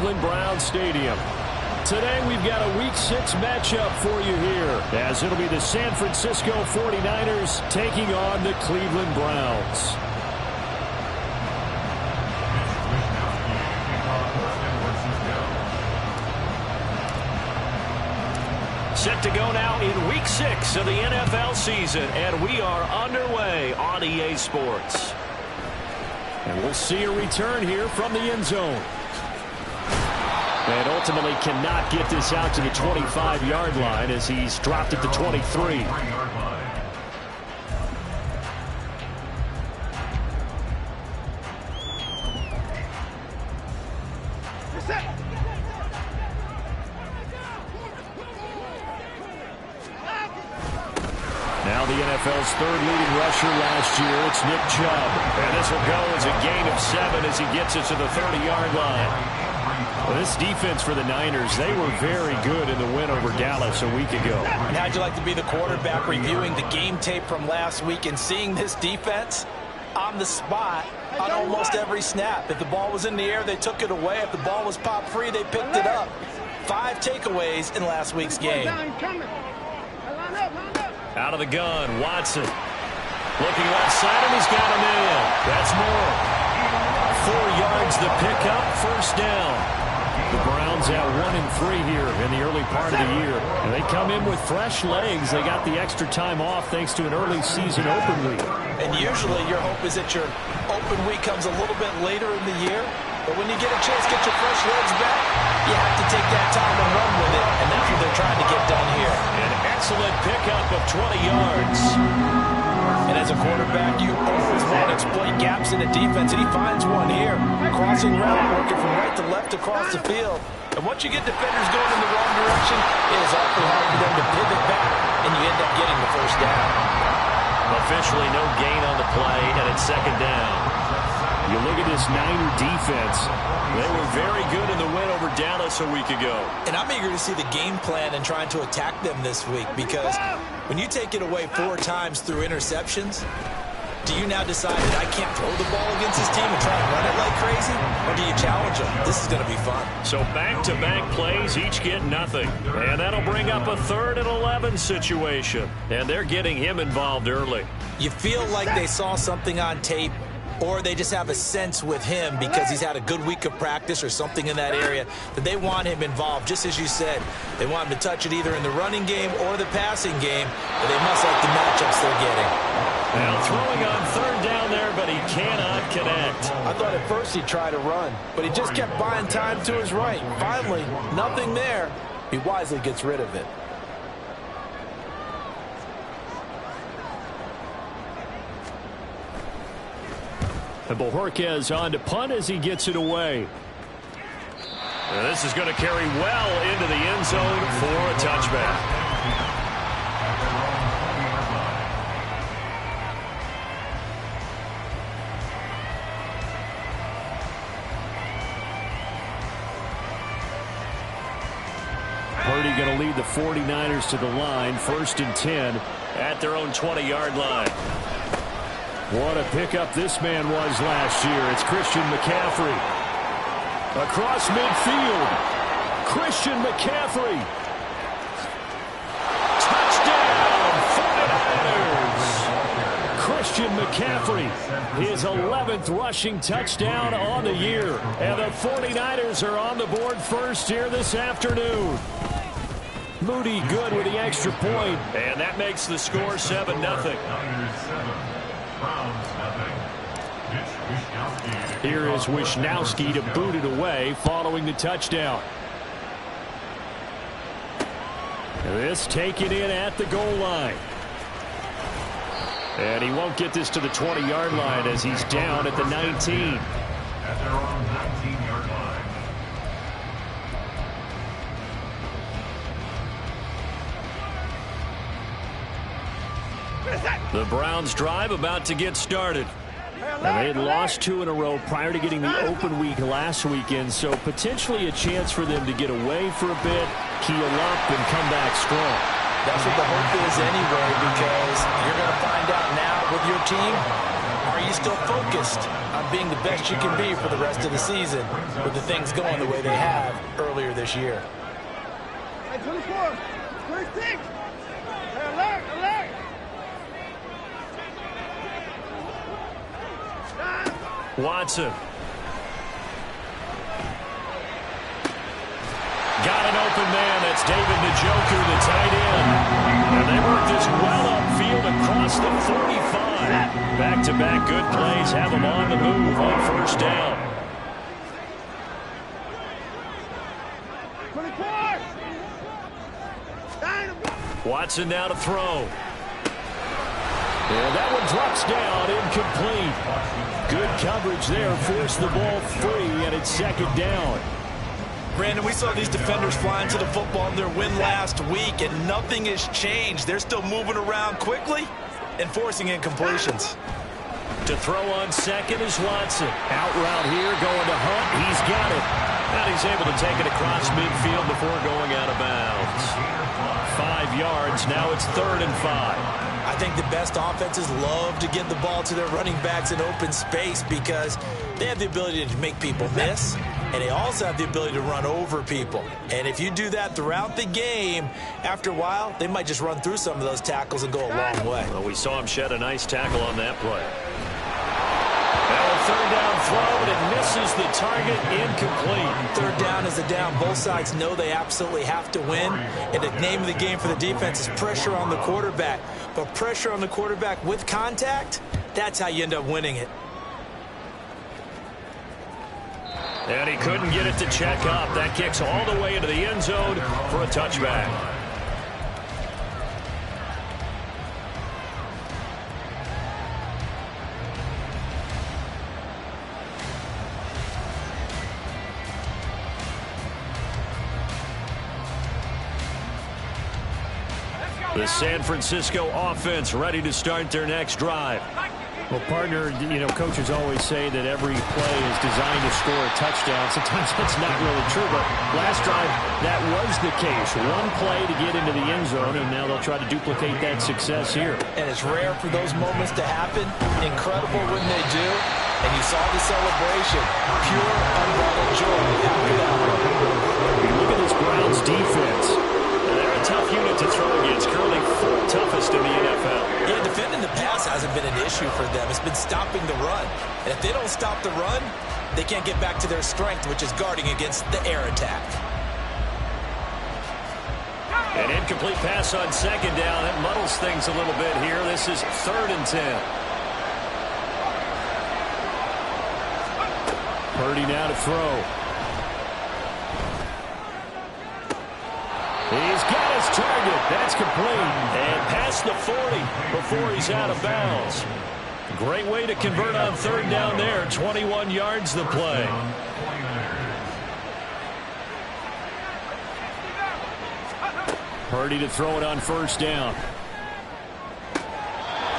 Cleveland Browns Stadium. Today we've got a Week 6 matchup for you here, as it'll be the San Francisco 49ers taking on the Cleveland Browns. Set to go now in Week 6 of the NFL season, and we are underway on EA Sports. And we'll see a return here from the end zone. And ultimately cannot get this out to the 25-yard line as he's dropped at the 23. Now the NFL's third leading rusher last year, it's Nick Chubb. And this will go as a gain of 7 as he gets it to the 30-yard line. Well, this defense for the Niners, they were very good in the win over Dallas a week ago. And how'd you like to be the quarterback reviewing the game tape from last week and seeing this defense on the spot on almost every snap? If the ball was in the air, they took it away. If the ball was popped free, they picked it up. 5 takeaways in last week's game. Out of the gun, Watson. Looking left side, and he's got him in. That's more. 4 yards the pickup, first down. The Browns at 1-3 here in the early part of the year. And they come in with fresh legs. They got the extra time off thanks to an early season open week. And usually your hope is that your open week comes a little bit later in the year. But when you get a chance to get your fresh legs back, you have to take that time and run with it. And that's what they're trying to get done here. An excellent pickup of 20 yards. And as a quarterback, you always want to exploit gaps in the defense, and he finds one here. Crossing route, working from right to left across the field. And once you get defenders going in the wrong direction, it is awfully hard for them to pivot back, and you end up getting the first down. Officially no gain on the play, and it's second down. You look at this Niner defense. They were very good in the win over Dallas a week ago. And I'm eager to see the game plan and trying to attack them this week, because when you take it away 4 times through interceptions, do you now decide that I can't throw the ball against this team and try and run it like crazy? Or do you challenge them? This is going to be fun. So back-to-back plays, each get nothing. And that'll bring up a 3rd and 11 situation. And they're getting him involved early. You feel like they saw something on tape, or they just have a sense with him because he's had a good week of practice or something in that area that they want him involved. Just as you said, they want him to touch it either in the running game or the passing game, but they must like the matchups they're getting. Now throwing on 3rd down there, but he cannot connect. I thought at first he'd try to run, but he just kept buying time to his right. Finally, nothing there. He wisely gets rid of it. And Bojorquez on to punt as he gets it away. And this is going to carry well into the end zone for a touchback. Purdy going to lead the 49ers to the line, 1st and 10 at their own 20-yard line. What a pickup this man was last year. It's Christian McCaffrey. Across midfield. Christian McCaffrey. Touchdown, 49ers. Christian McCaffrey, his 11th rushing touchdown on the year. And the 49ers are on the board first here this afternoon. Moody good with the extra point. And that makes the score 7-0. Here is Wishnowsky to boot it away following the touchdown. This taken in at the goal line. And he won't get this to the 20-yard line as he's down at the 19. At their own 19-yard line. The Browns drive about to get started. And they had lost 2 in a row prior to getting the open week last weekend, so potentially a chance for them to get away for a bit, keel up, and come back strong. That's what the hope is anyway, because you're going to find out now with your team, are you still focused on being the best you can be for the rest of the season with the things going the way they have earlier this year. Hey, 24, 26. Hey, alert, alert. Watson. Got an open man. That's David Njoku, the tight end. And they work this well upfield across the 45. Back-to-back good plays have them on the move on first down. 24. Watson now to throw. And that one drops down, incomplete. Good coverage there, forced the ball free, and it's second down. Brandon, we saw these defenders flying to the football in their win last week, and nothing has changed. They're still moving around quickly and forcing incompletions. To throw on second is Watson. Out route here, going to Hunt. He's got it. And he's able to take it across midfield before going out of bounds. 5 yards. Now it's 3rd and 5. I think the best offenses love to get the ball to their running backs in open space because they have the ability to make people miss, and they also have the ability to run over people. And if you do that throughout the game, after a while, they might just run through some of those tackles and go a long way. Well, we saw him shed a nice tackle on that play. Now a 3rd down throw, and it misses the target, incomplete. 3rd down is a down. Both sides know they absolutely have to win, and the name of the game for the defense is pressure on the quarterback. But pressure on the quarterback with contact, that's how you end up winning it. And he couldn't get it to check up. That kicks all the way into the end zone for a touchback. The San Francisco offense ready to start their next drive. Well, partner, you know, coaches always say that every play is designed to score a touchdown. Sometimes that's not really true, but last drive, that was the case. One play to get into the end zone, and now they'll try to duplicate that success here. And it's rare for those moments to happen. Incredible when they do. And you saw the celebration. Pure, unbridled joy after that one. Look at this Browns defense. They're a tough unit to throw against. Currently 4th toughest in the NFL. Yeah, defending the pass hasn't been an issue for them. It's been stopping the run. And if they don't stop the run, they can't get back to their strength, which is guarding against the air attack. An incomplete pass on 2nd down. It muddles things a little bit here. This is 3rd and 10. Purdy now to throw. He's got his target. That's complete. And past the 40 before he's out of bounds. Great way to convert on 3rd down there. 21 yards the play. Purdy to throw it on 1st down.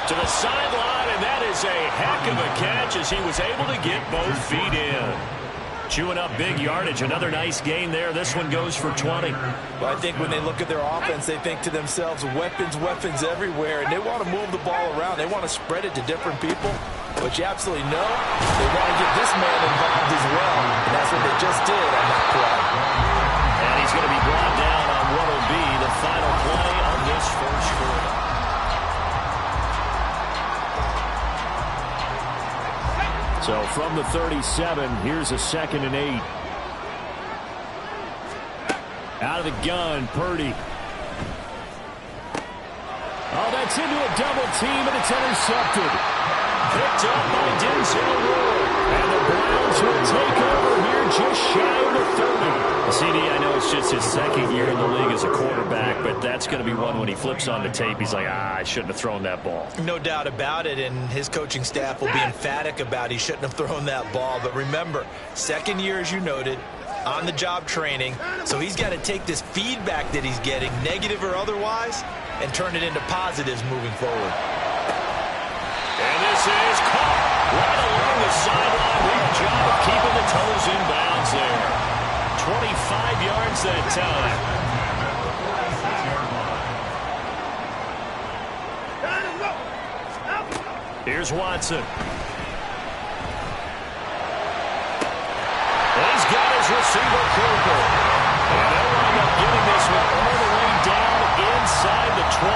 To the sideline, and that is a heck of a catch as he was able to get both feet in. Chewing up big yardage. Another nice gain there. This one goes for 20. Well, I think when they look at their offense, they think to themselves, weapons, weapons everywhere, and they want to move the ball around. They want to spread it to different people, but you absolutely know they want to get this man involved as well, and that's what they just did on that play. And he's going to be brought down on what will be the final play on this first quarter. So from the 37, here's a 2nd and 8. Out of the gun, Purdy. Oh, that's into a double team, and it's intercepted. Picked up by Denzel Ward. And the Browns will take over here just shy of the 30. CD, I know it's just his 2nd year in the league as a quarterback, but that's going to be one when he flips on the tape, he's like, I shouldn't have thrown that ball. No doubt about it, and his coaching staff will be emphatic about he shouldn't have thrown that ball. But remember, 2nd year, as you noted, on-the-job training, so he's got to take this feedback that he's getting, negative or otherwise, and turn it into positives moving forward. And this is caught right along the sideline. Good job of keeping the toes in bounds there. 25 yards that time. Here's Watson. receiver Cooper. And they'll wind up getting this one all the way down inside the 20.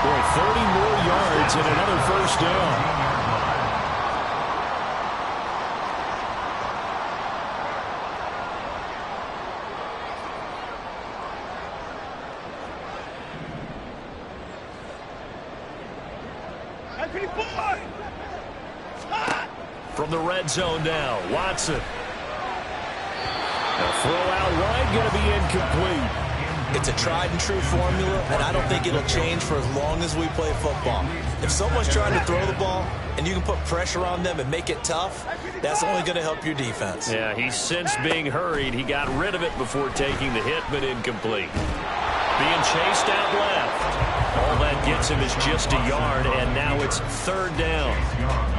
Boy, 30 more yards and another first down. From the red zone now, Watson. A throw out wide, going to be incomplete. It's a tried and true formula, and I don't think it'll change for as long as we play football. If someone's trying to throw the ball and you can put pressure on them and make it tough, that's only going to help your defense. Yeah, he sensed being hurried. He got rid of it before taking the hit, but incomplete. Being chased out left. All that gets him is just a yard, and now it's third down.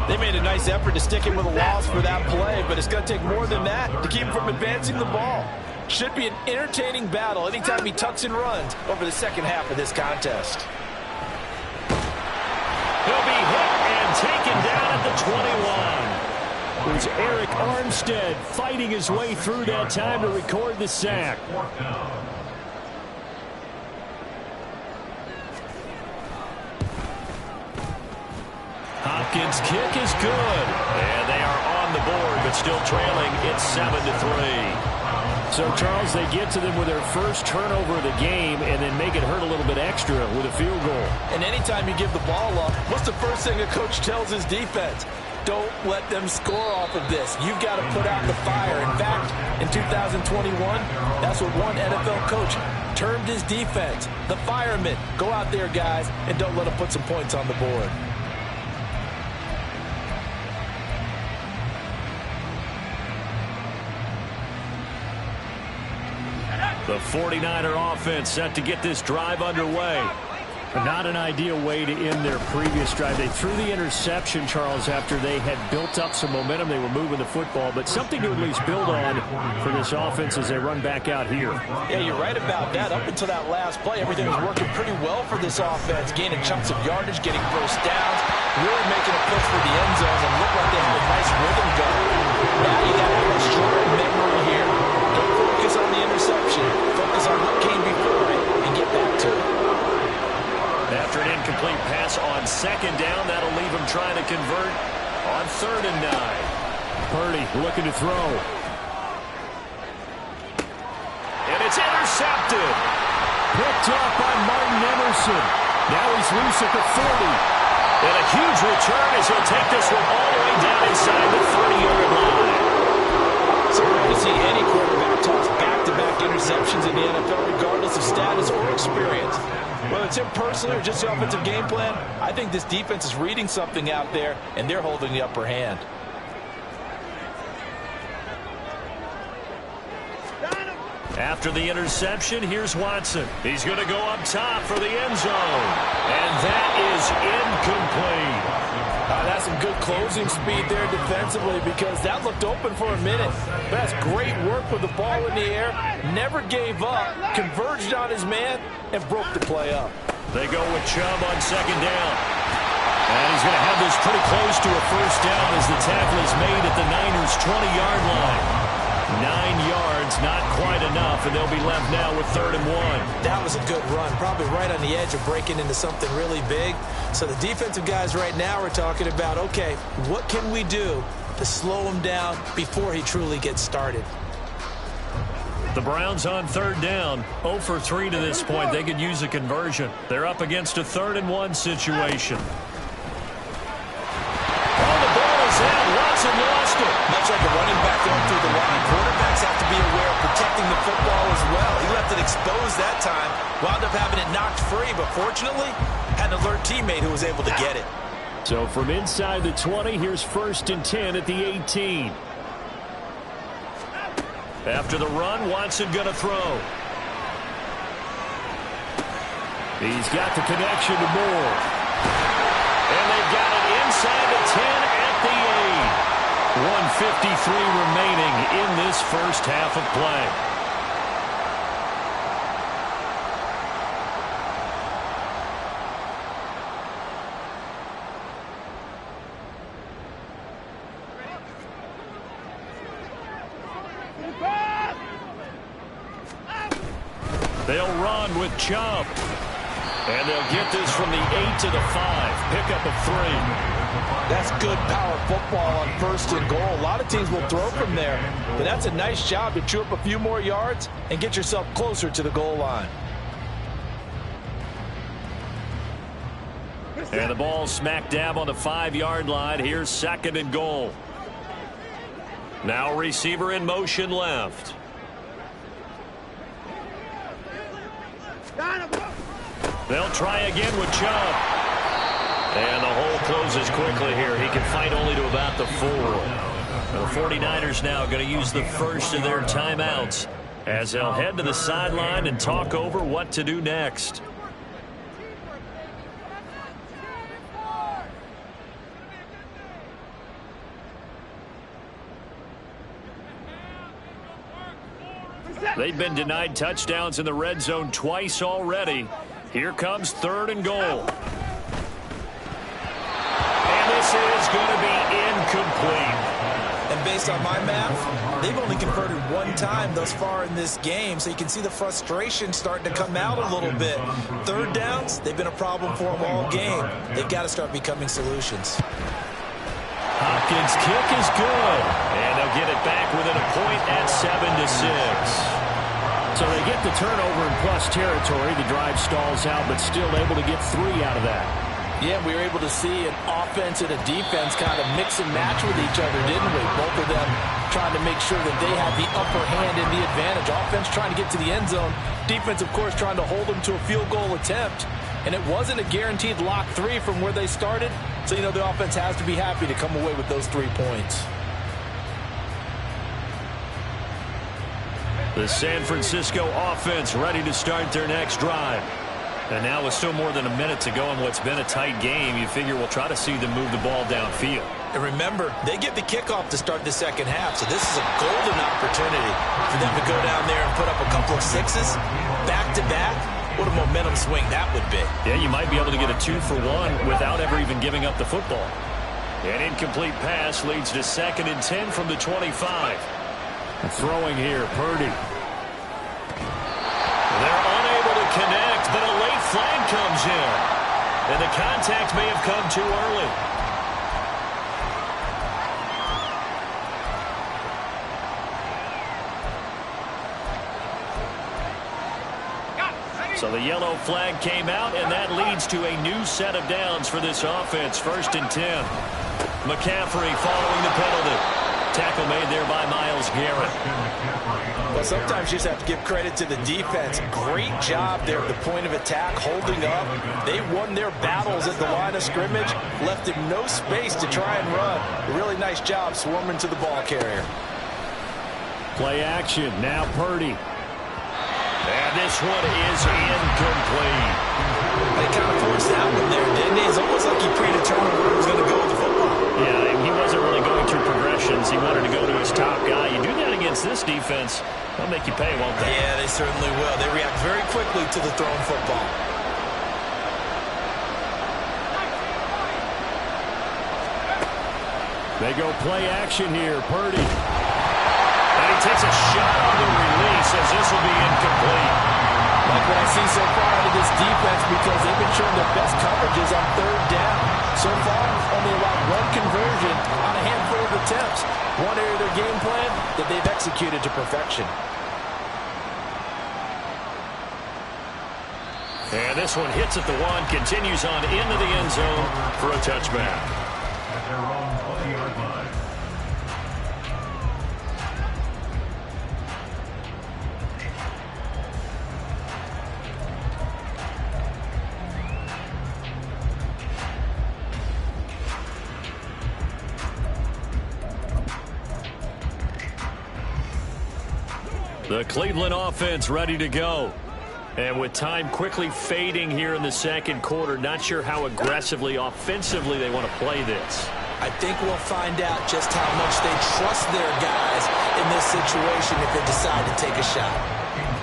They made a nice effort to stick him with a loss for that play, but it's going to take more than that to keep him from advancing the ball. Should be an entertaining battle anytime he tucks and runs over the second half of this contest. He'll be hit and taken down at the 21. It was Eric Armstead fighting his way through that time to record the sack. Hopkins' kick is good. And they are on the board, but still trailing. It's 7-3. So, Charles, they get to them with their first turnover of the game and then make it hurt a little bit extra with a field goal. And anytime you give the ball up, what's the first thing a coach tells his defense? Don't let them score off of this. You've got to put out the fire. In fact, in 2021, that's what one NFL coach termed his defense. The firemen. Go out there, guys, and don't let them put some points on the board. The 49er offense set to get this drive underway. Not an ideal way to end their previous drive. They threw the interception, Charles, after they had built up some momentum. They were moving the football, but something to at least build on for this offense as they run back out here. Yeah, you're right about that. Up until that last play, everything was working pretty well for this offense, gaining chunks of yardage, getting first downs, really making a push for the end zone, and looked like they had a nice rhythm going. Now you got to have a strong memory here. Don't focus on the interception. Focus on what came before it and get back to it. After an incomplete pass on second down, that'll leave him trying to convert on 3rd and 9. Purdy looking to throw. And it's intercepted. Picked up by Martin Emerson. Now he's loose at the 30. And a huge return as he'll take this one all the way down inside the 30-yard line. So we're going to see any quarterback toss back-to-back interceptions in the NFL, regardless of status or experience. Whether it's him personally or just the offensive game plan, I think this defense is reading something out there, and they're holding the upper hand. After the interception, here's Watson. He's going to go up top for the end zone. And that is incomplete. That's some good closing speed there defensively, because that looked open for a minute. But that's great work with the ball in the air. Never gave up, converged on his man, and broke the play up. They go with Chubb on second down. And he's going to have this pretty close to a first down as the tackle is made at the Niners' 20-yard line. 9 yards, not quite enough, and they'll be left now with 3rd and 1. That was a good run, probably right on the edge of breaking into something really big. So the defensive guys right now are talking about, okay, what can we do to slow him down before he truly gets started? The Browns on 3rd down, 0 for 3 to this point. They could use a conversion. They're up against a 3rd and 1 situation. Oh, the ball is out. Watson lost it. Much like a running back going through the line, quarterbacks have to be aware of protecting the football as well. He left it exposed that time, wound up having it knocked free, but fortunately had an alert teammate who was able to get it. So from inside the 20, here's 1st and 10 at the 18. After the run, Watson going to throw. He's got the connection to Moore. And they've got it inside the 10 at the 8. 1:53 remaining in this first half of play. They'll run with Chubb. And they'll get this from the 8 to the 5. Pickup of 3. That's good power football on 1st and goal. A lot of teams will throw from there, but that's a nice job to chew up a few more yards and get yourself closer to the goal line. And the ball smack dab on the 5-yard line. Here's 2nd and goal. Now receiver in motion left. They'll try again with Chubb. And the hole closes quickly here. He can fight only to about the 4. The 49ers now going to use the first of their timeouts as they'll head to the sideline and talk over what to do next. They've been denied touchdowns in the red zone twice already. Here comes 3rd and goal. And this is going to be incomplete. And based on my math, they've only converted 1 time thus far in this game, so you can see the frustration starting to come out a little bit. 3rd downs, they've been a problem for them all game. They've got to start becoming solutions. Hopkins' kick is good. And they'll get it back within a point at 7-6. So they get the turnover in plus territory. The drive stalls out, but still able to get 3 out of that. Yeah, we were able to see an offense and a defense kind of mix and match with each other, didn't we? Both of them trying to make sure that they had the upper hand and the advantage. Offense trying to get to the end zone. Defense, of course, trying to hold them to a field goal attempt. And it wasn't a guaranteed lock 3 from where they started. So, you know, the offense has to be happy to come away with those 3 points. The San Francisco offense ready to start their next drive. And now with still more than a minute to go in what's been a tight game, you figure we'll try to see them move the ball downfield. And remember, they get the kickoff to start the second half, so this is a golden opportunity for them to go down there and put up a couple of 6s back-to-back. What a momentum swing that would be. Yeah, you might be able to get a 2-for-1 without ever even giving up the football. An incomplete pass leads to 2nd and 10 from the 25. Throwing here, Purdy. They're unable to connect, but a late flag comes in. And the contact may have come too early. So the yellow flag came out, and that leads to a new set of downs for this offense. 1st and 10. McCaffrey following the penalty. Tackle made there by Myles Garrett. Well, sometimes you just have to give credit to the defense. Great job there at the point of attack, holding up. They won their battles at the line of scrimmage, left him no space to try and run. A really nice job swarming to the ball carrier. Play action, now Purdy. And this one is incomplete. They kind of forced that one there, didn't he? It's almost like he predetermined where he was going to go with the football. Yeah, he wasn't really going through progressions. He wanted to go to his top guy. You do that against this defense, they'll make you pay, won't they? Yeah, they certainly will. They react very quickly to the thrown football. They go play action here, Purdy. And he takes a shot on the release as this will be incomplete. Like what I see so far out of this defense, because they've been showing their best coverages on 3rd down. So far, only allowed 1 conversion on a handful of attempts. One area of their game plan that they've executed to perfection. And this one hits at the 1, continues on into the end zone for a touchback. Their own 20-yard line. The Cleveland offense ready to go. And with time quickly fading here in the 2nd quarter, not sure how aggressively, offensively they want to play this. I think we'll find out just how much they trust their guys in this situation if they decide to take a shot.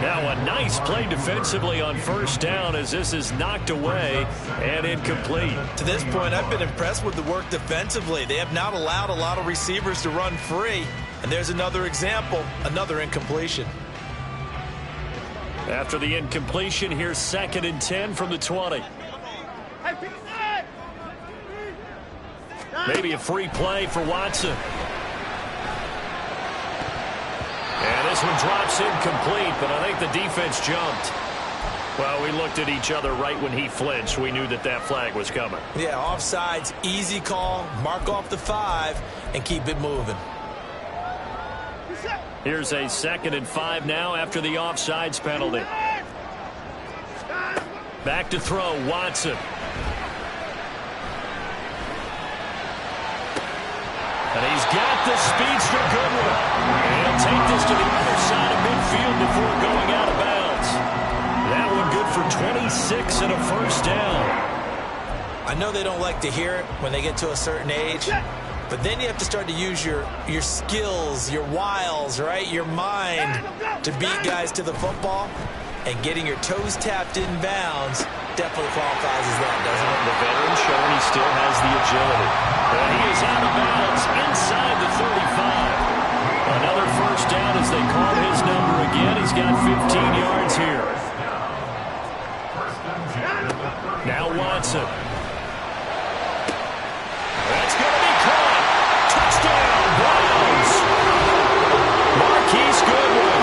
Now a nice play defensively on 1st down as this is knocked away and incomplete. To this point, I've been impressed with the work defensively. They have not allowed a lot of receivers to run free. And there's another example, another incompletion. After the incompletion, here's 2nd and 10 from the 20. Maybe a free play for Watson. And this one drops incomplete, but I think the defense jumped. Well, we looked at each other right when he flinched. We knew that that flag was coming. Yeah, offsides, easy call. Mark off the 5 and keep it moving. Here's a 2nd and 5 now after the offsides penalty. Back to throw, Watson. And he's got the speedster Goodwin. And he'll take this to the other side of midfield before going out of bounds. That one good for 26 and a first down. I know they don't like to hear it when they get to a certain age, but then you have to start to use your skills, your wiles, right? Your mind to beat guys to the football. And getting your toes tapped in bounds definitely qualifies as that, doesn't it? The veteran showing he still has the agility. And he is out of bounds inside the 35. Another first down as they call his number again. He's got 15 yards here. Now Watson. That's going to be caught. Touchdown, Browns. Marquise Goodwin.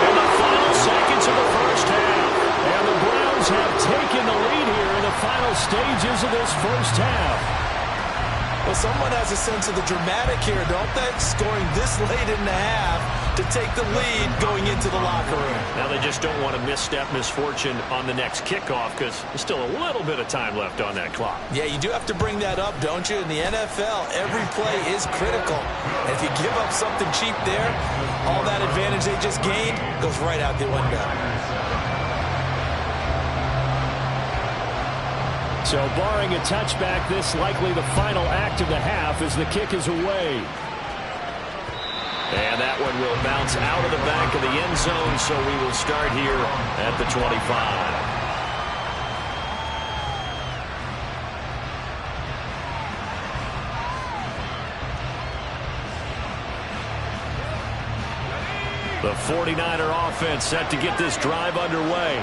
In the final seconds of the first half. And the Browns have taken the lead here in the final stages of this first half. Well, someone has a sense of the dramatic here, don't they? Scoring this late in the half to take the lead going into the locker room. Now they just don't want to misstep misfortune on the next kickoff because there's still a little bit of time left on that clock. Yeah, you do have to bring that up, don't you? In the NFL, every play is critical. And if you give up something cheap there, all that advantage they just gained goes right out the window. So barring a touchback, this likely the final act of the half as the kick is away. And that one will bounce out of the back of the end zone, so we will start here at the 25. The 49er offense set to get this drive underway.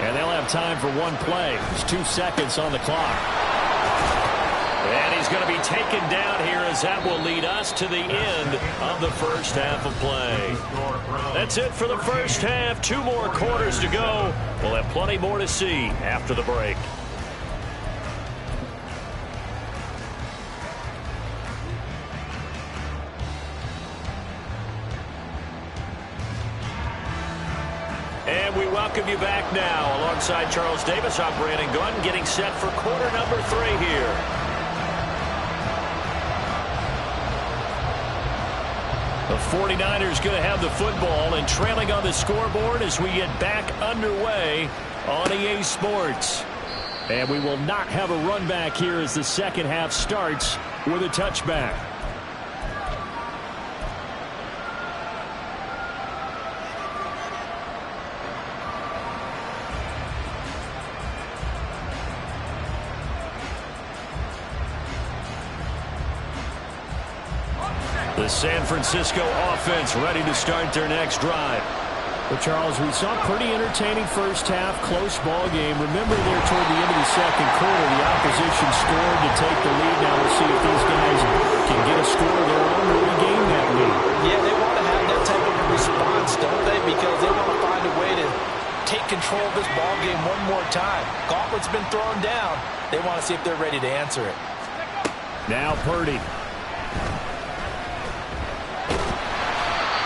And they'll have time for one play. There's 2 seconds on the clock. And he's going to be taken down here as that will lead us to the end of the first half of play. That's it for the first half. 2 more quarters to go. We'll have plenty more to see after the break. And we welcome you back now. Alongside Charles Davis, I'm Brandon Gunn, getting set for quarter number 3 here. The 49ers going to have the football and trailing on the scoreboard as we get back underway on EA Sports. And we will not have a run back here as the second half starts with a touchback. The San Francisco offense ready to start their next drive. Well, Charles, we saw a pretty entertaining first half, close ball game. Remember there toward the end of the second quarter, the opposition scored to take the lead. Now we'll see if these guys can get a score of their own to regain that lead. Yeah, they want to have that type of a response, don't they? Because they want to find a way to take control of this ball game one more time. Gauntlet's been thrown down. They want to see if they're ready to answer it. Now Purdy.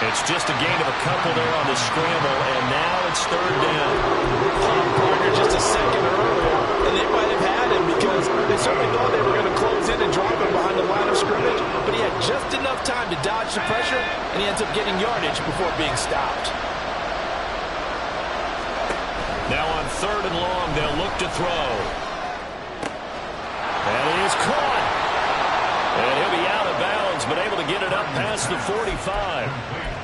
It's just a gain of a couple there on the scramble, and now it's third down. Partner just a second earlier, and they might have had him because they certainly thought they were going to close in and drop him behind the line of scrimmage, but he had just enough time to dodge the pressure, and he ends up getting yardage before being stopped. Now on third and long, they'll look to throw. And he is caught. And he'll be out of bounds, but able to get it up past the 45.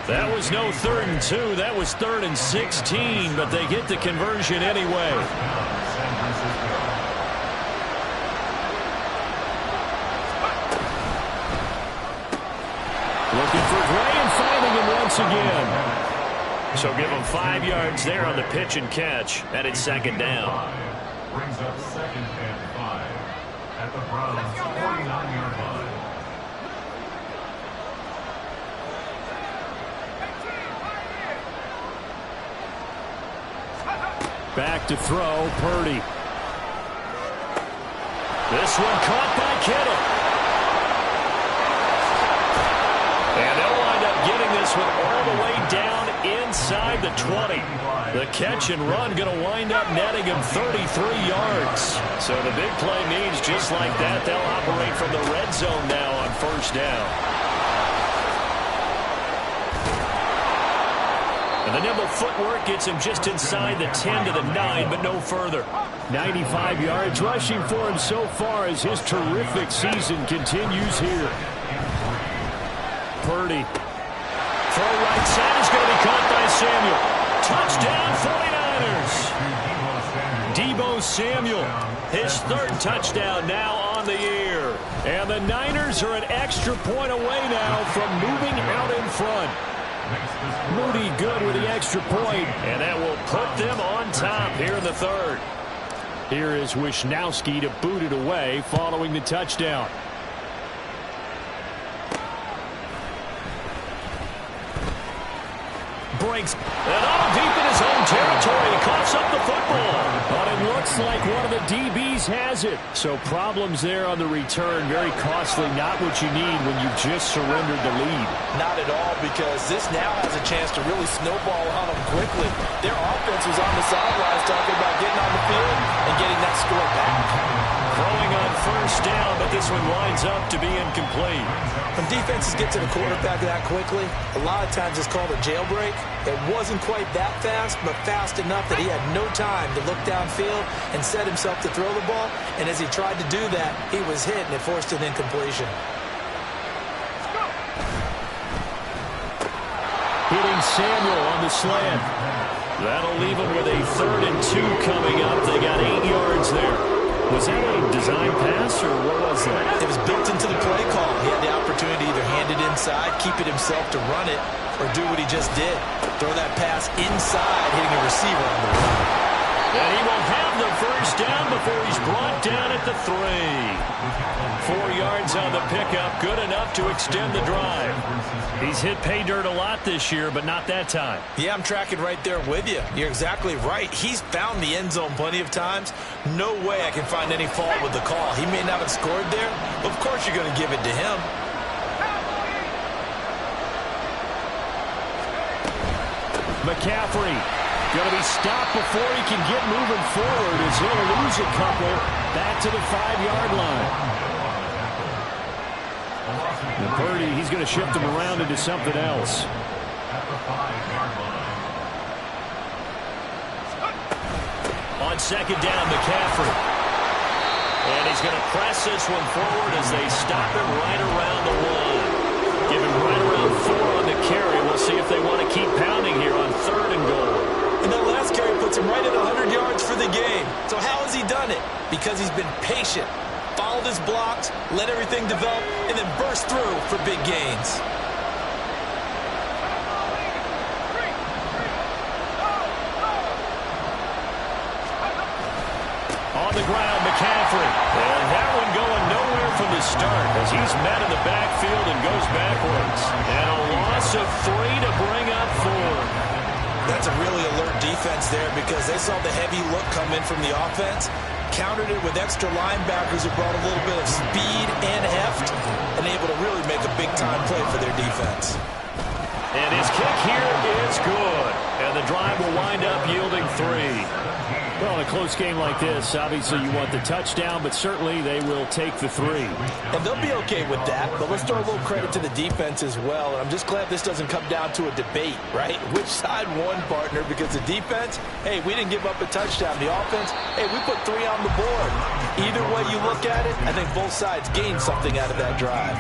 That was no 3rd and 2. That was 3rd and 16, but they get the conversion anyway. Looking for Gray and finding him once again. So give them 5 yards there on the pitch and catch, and it's second down. Brings up second and 5 at the Browns' 49-yard line. Back to throw, Purdy. This one caught by Kittle. And they'll wind up getting this one all the way down inside the 20. The catch and run going to wind up netting him 33 yards. So the big play means just like that, they'll operate from the red zone now on first down. And the nimble footwork gets him just inside the 10 to the 9, but no further. 95 yards rushing for him so far as his terrific season continues here. Purdy. Throw right side is going to be caught by Samuel. Touchdown 49ers. Deebo Samuel, his third touchdown now on the year. And the Niners are an extra point away now from moving out in front. Moody good with the extra point, and that will put them on top here in the third. Here is Wisnowski to boot it away following the touchdown. Breaks and all deep in his own territory. He coughs up the football. But it looks like one of the DBs has it. So problems there on the return. Very costly. Not what you need when you just surrendered the lead. Not at all, because this now has a chance to really snowball on them quickly. Their offense was on the sidelines talking about getting on the field and getting that score back. Throwing on first down, but this one winds up to be incomplete. When defenses get to the quarterback that quickly, a lot of times it's called a jailbreak. It wasn't quite that fast, but fast enough that he had no time to look downfield and set himself to throw the ball. And as he tried to do that, he was hit, and it forced an incompletion. Hitting Samuel on the slant. That'll leave him with a 3rd and 2 coming up. They got 8 yards there. Was that a design pass, or what was that? It was built into the play call. He had the opportunity to either hand it inside, keep it himself to run it, or do what he just did. Throw that pass inside, hitting a receiver on the run. And he will have the first down before he's brought down at the 3. 4 yards on the pickup, good enough to extend the drive. He's hit pay dirt a lot this year, but not that time. Yeah, I'm tracking right there with you. You're exactly right. He's found the end zone plenty of times. No way I can find any fault with the call. He may not have scored there. Of course you're going to give it to him. McCaffrey going to be stopped before he can get moving forward as he'll lose a couple back to the 5-yard line. And Purdy, he's going to shift him around into something else. On second down, McCaffrey. And he's going to press this one forward as they stop him right around the 1. Give him right around 4 on the carry. We'll see if they want to keep pounding here on 3rd and goal. And that last carry puts him right at 100 yards for the game. So how has he done it? Because he's been patient, followed his blocks, let everything develop, and then burst through for big gains. On the ground, McCaffrey. And that one going nowhere from the start as he's met in the backfield and goes backwards. And a loss of 3 to bring up 4. That's a really alert defense there because they saw the heavy look come in from the offense, countered it with extra linebackers who brought a little bit of speed and heft, and able to really make a big-time play for their defense. And his kick here is good. And the drive will wind up yielding 3. Well, in a close game like this, obviously you want the touchdown, but certainly they will take the 3. And they'll be okay with that, but let's throw a little credit to the defense as well. And I'm just glad this doesn't come down to a debate, right? Which side won, partner? Because the defense, hey, we didn't give up a touchdown. The offense, hey, we put 3 on the board. Either way you look at it, I think both sides gained something out of that drive.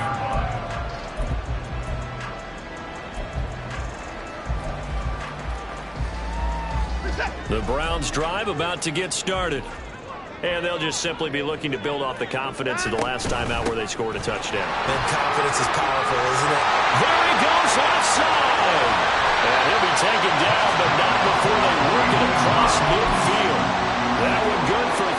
The Browns drive about to get started. And they'll just simply be looking to build off the confidence of the last time out where they scored a touchdown. And confidence is powerful, isn't it? There he goes left side. And he'll be taken down, but not before they work it across midfield. That one good for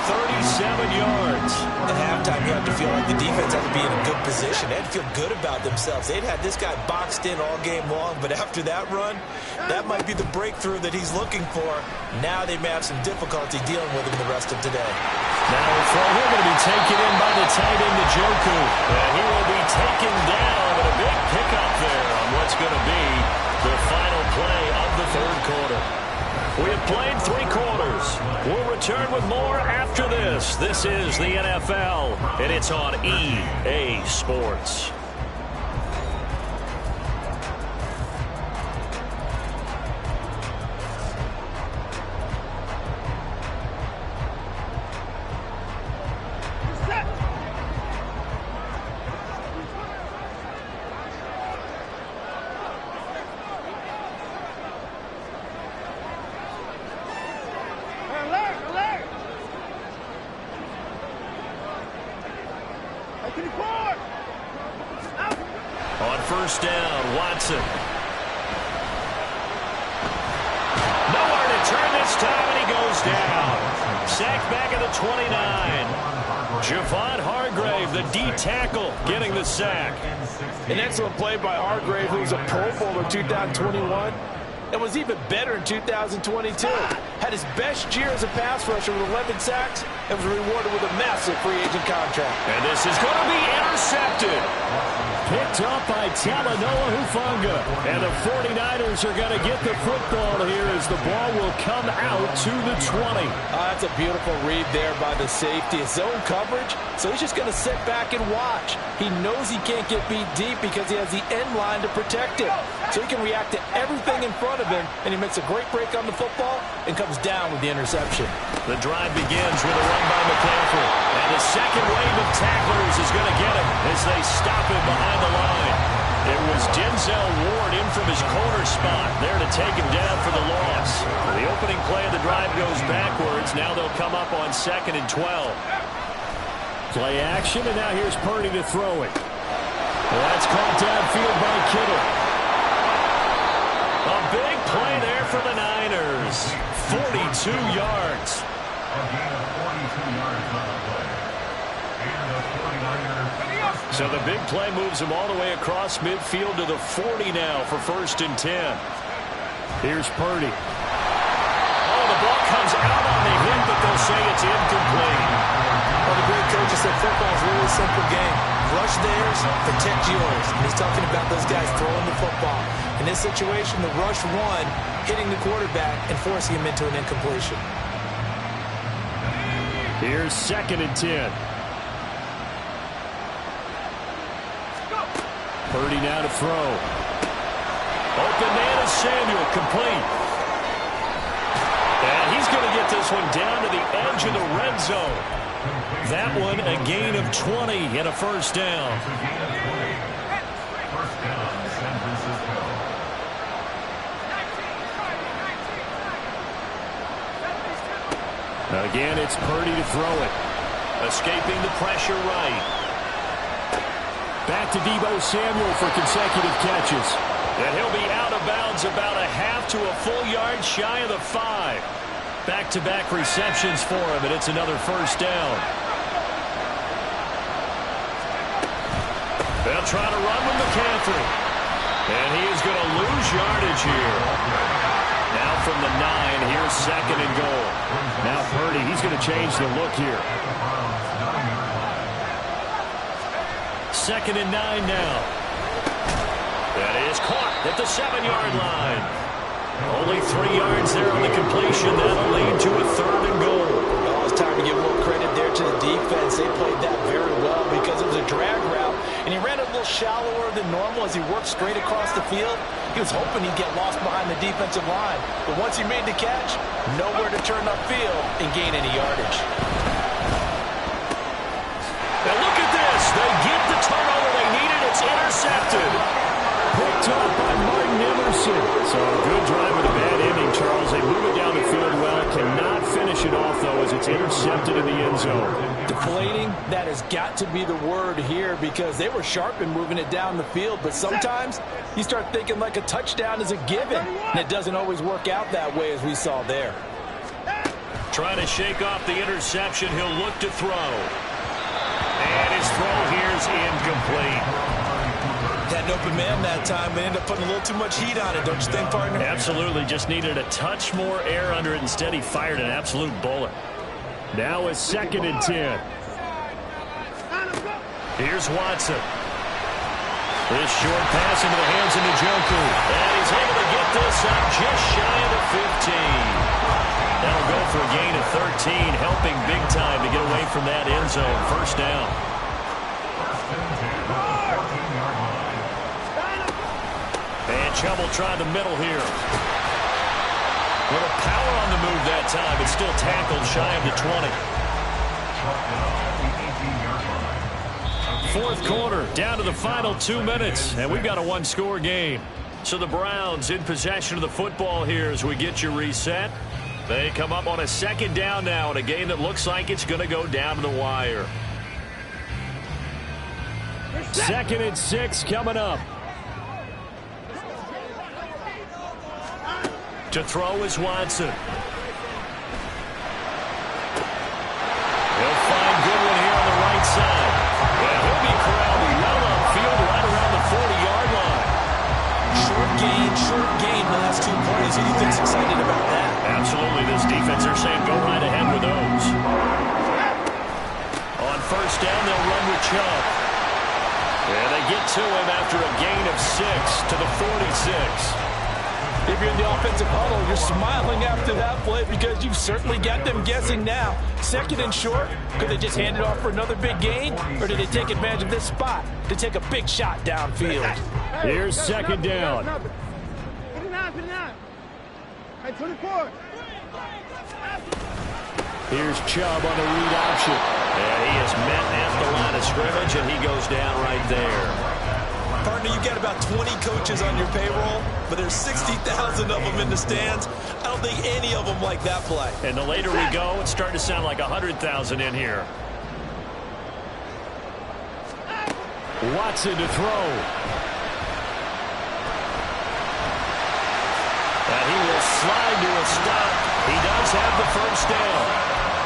37 yards. At halftime, you have to feel like the defense had to be in a good position. They had to feel good about themselves. They'd had this guy boxed in all game long, but after that run, that might be the breakthrough that he's looking for. Now they may have some difficulty dealing with him the rest of today. Now a throw here going to be taken in by the tight end, Njoku. And he will be taken down, but a big pickup there on what's going to be the final play of the third quarter. We have played 3 quarters. We'll return with more after this. This is the NFL, and it's on EA Sports. On first down, Watson. Nowhere to turn this time, and he goes down. Sacked back at the 29. Javon Hargrave, the D tackle, getting the sack. An excellent play by Hargrave, who was a Pro Bowler 2021. And was even better in 2022. Had his best year as a pass rusher with 11 sacks and was rewarded with a massive free agent contract. And this is going to be intercepted. Picked up by Talanoa Hufanga. And the 49ers are going to get the football here as the ball will come out to the 20. That's a beautiful read there by the safety. His zone coverage, so he's just going to sit back and watch. He knows he can't get beat deep because he has the end line to protect him. So he can react to everything in front of him, and he makes a great break on the football and comes down with the interception. The drive begins with a run by McCaffrey. And the second wave of tacklers is going to get him as they stop him behind the line. It was Denzel Ward in from his corner spot there to take him down for the loss. The opening play of the drive goes backwards. Now they'll come up on 2nd and 12. Play action, and now here's Purdy to throw it. Well, that's caught downfield by Kittle. A big play there for the Niners. 42 yards. A gain of 42 yards on the play. And the 49ers. So the big play moves him all the way across midfield to the 40 now for 1st and 10. Here's Purdy. Oh, the ball comes out on the hit, but they'll say it's incomplete. Well, the great coach said football is really a simple game. Rush theirs, protect yours. And he's talking about those guys throwing the football. In this situation, the rush one, hitting the quarterback and forcing him into an incompletion. Here's 2nd and 10. Purdy now to throw. Open man is Samuel, complete. And he's going to get this one down to the edge of the red zone. That one a gain of 20 and a first down. First down, San Francisco. Again, it's Purdy to throw it. Escaping the pressure right. Back to Deebo Samuel for consecutive catches. And he'll be out of bounds about a half to a full yard shy of the 5. Back-to-back receptions for him, and it's another first down. They'll try to run with McCaffrey. And he is going to lose yardage here. Now from the 9, here's 2nd and goal. Now Purdy, he's going to change the look here. 2nd and 9 now. That is caught at the 7-yard line. Only 3 yards there on the completion. That'll lead to a 3rd and goal. Oh, it's time to give more credit there to the defense. They played that very well because it was a drag route, and he ran a little shallower than normal as he worked straight across the field. He was hoping he'd get lost behind the defensive line, but once he made the catch, nowhere to turn upfield and gain any yardage. Now look at this. They get the turnover they needed. It's intercepted. Picked up by Martin Emerson. So a good drive with a bad ending, Charles. They move it down the field well, cannot finish it off though, as it's intercepted in the end zone. Deflating, that has got to be the word here, because they were sharp in moving it down the field, but sometimes you start thinking like a touchdown is a given, and it doesn't always work out that way, as we saw there. Trying to shake off the interception. He'll look to throw. And his throw here is incomplete. Had an open man that time, but ended up putting a little too much heat on it, don't you think, partner? Absolutely. Just needed a touch more air under it. Instead, he fired an absolute bullet. Now it's 2nd and 10. Here's Watson. This short pass into the hands of Njoku. And he's able to get this up just shy of the 15. That'll go for a gain of 13, helping big time to get away from that end zone. First down. And Chubb will try the middle here. Little power on the move that time, but still tackled shy of the 20. Fourth quarter, down to the final 2 minutes, and we've got a one-score game. So the Browns in possession of the football here as we get you reset. They come up on a 2nd down now in a game that looks like it's going to go down to the wire. 2nd and 6 coming up. To throw is Watson. He'll find Goodwin here on the right side. And he'll be corralled well upfield right around the 40-yard line. Short gain last 2 plays. Who do you think's excited about that? Absolutely. This defense are saying go right ahead with those. On first down, they'll run with Chubb. And they get to him after a gain of 6 to the 46. If you're in the offensive huddle, you're smiling after that play because you've certainly got them guessing now. 2nd and short, could they just hand it off for another big gain? Or did they take advantage of this spot to take a big shot downfield? Here's 2nd down. 59. Hey, 24. Here's Chubb on the read option. And he is met at the line of scrimmage, and he goes down right there. Partner, you got about 20 coaches on your payroll, but there's 60,000 of them in the stands. I don't think any of them like that play. And the later we go, it's starting to sound like 100,000 in here. Watson to throw. And he will slide to a stop. He does have the first down.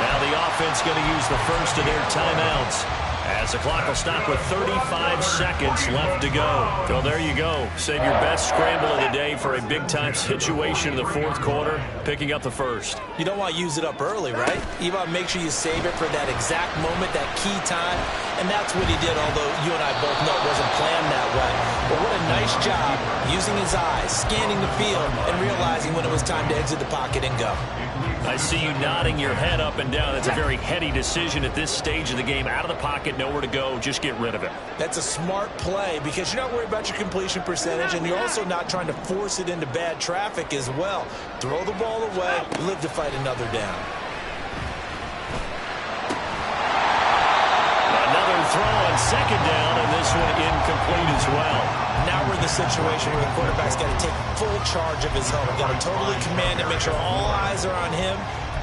Now the offense going to use the first of their timeouts, as the clock will stop with 35 seconds left to go. So there you go. Save your best scramble of the day for a big-time situation in the fourth quarter, picking up the first. You don't want to use it up early, right? You want to make sure you save it for that exact moment, that key time. And that's what he did, although you and I both know it wasn't planned that way. But what a nice job using his eyes, scanning the field, and realizing when it was time to exit the pocket and go. I see you nodding your head up and down. That's a very heady decision at this stage of the game. Out of the pocket, nowhere to go. Just get rid of it. That's a smart play because you're not worried about your completion percentage, and you're also not trying to force it into bad traffic as well. Throw the ball away, live to fight another down. Another throw on 2nd down, and this one incomplete as well. Now we're in the situation where the quarterback's got to take full charge of his helmet. Got to totally command it, make sure all eyes are on him.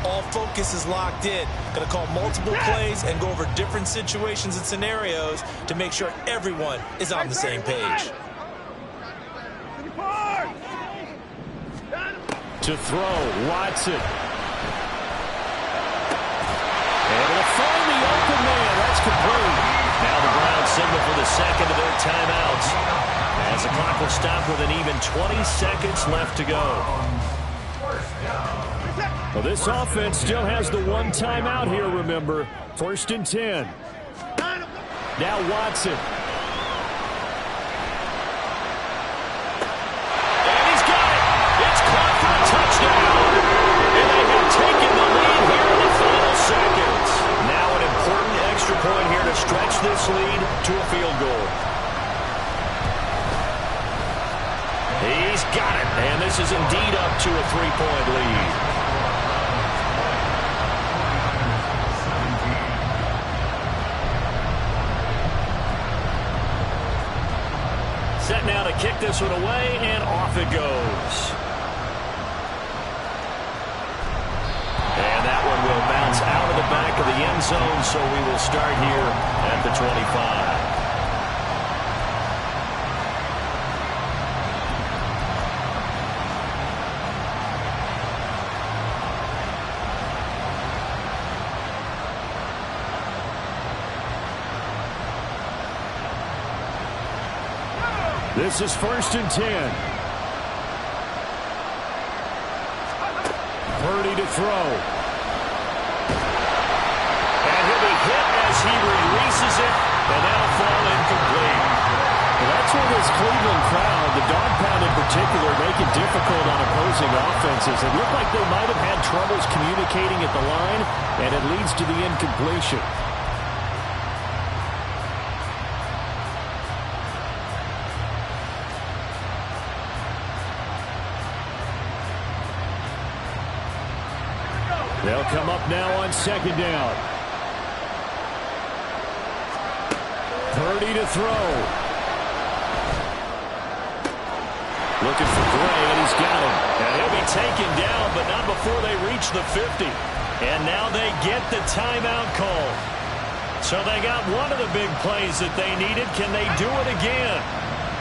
All focus is locked in. Got to call multiple plays and go over different situations and scenarios to make sure everyone is on the same page. To throw, Watson. And it'll find the open man. That's complete. Now the Browns signal for the second of their timeouts, as the clock will stop with an even 20 seconds left to go. Well, this offense still has the one timeout here, remember. 1st and 10. Now Watson. And he's got it. It's caught for a touchdown. And they have taken the lead here in the final seconds. Now an important extra point here to stretch this lead to a field goal. He's got it. And this is indeed up to a 3-point lead. Set now to kick this one away, and off it goes. And that one will bounce back of the end zone, so we will start here at the 25. This is 1st and 10. Purdy to throw. And he'll be hit as he releases it, and that'll fall incomplete. Well, that's where this Cleveland crowd, the dog pound in particular, make it difficult on opposing offenses. It looked like they might have had troubles communicating at the line, and it leads to the incompletion. They'll come up now on 2nd down. Purdy to throw. Looking for Gray, and he's got him. And he'll be taken down, but not before they reach the 50. And now they get the timeout call. So they got one of the big plays that they needed. Can they do it again?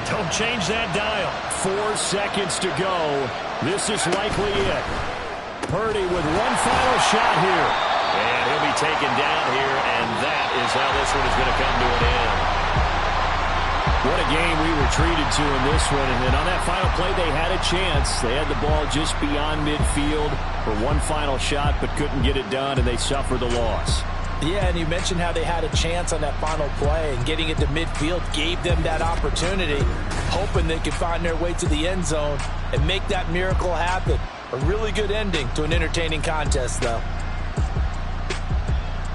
Don't change that dial. 4 seconds to go. This is likely it. Purdy with one final shot here. And he'll be taken down here, and that is how this one is going to come to an end. What a game we were treated to in this one. And on that final play, they had a chance. They had the ball just beyond midfield for one final shot, but couldn't get it done, and they suffered the loss. Yeah, and you mentioned how they had a chance on that final play, and getting it to midfield gave them that opportunity, hoping they could find their way to the end zone and make that miracle happen. A really good ending to an entertaining contest, though.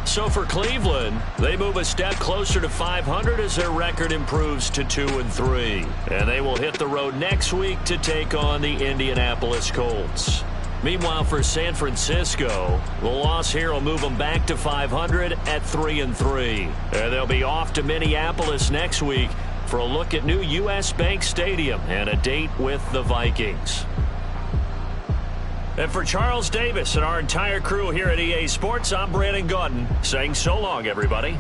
So for Cleveland, they move a step closer to 500 as their record improves to 2-3. And they will hit the road next week to take on the Indianapolis Colts. Meanwhile, for San Francisco, the loss here will move them back to 500 at 3-3. And they'll be off to Minneapolis next week for a look at new U.S. Bank Stadium and a date with the Vikings. And for Charles Davis and our entire crew here at EA Sports, I'm Brandon Gaudin saying so long, everybody.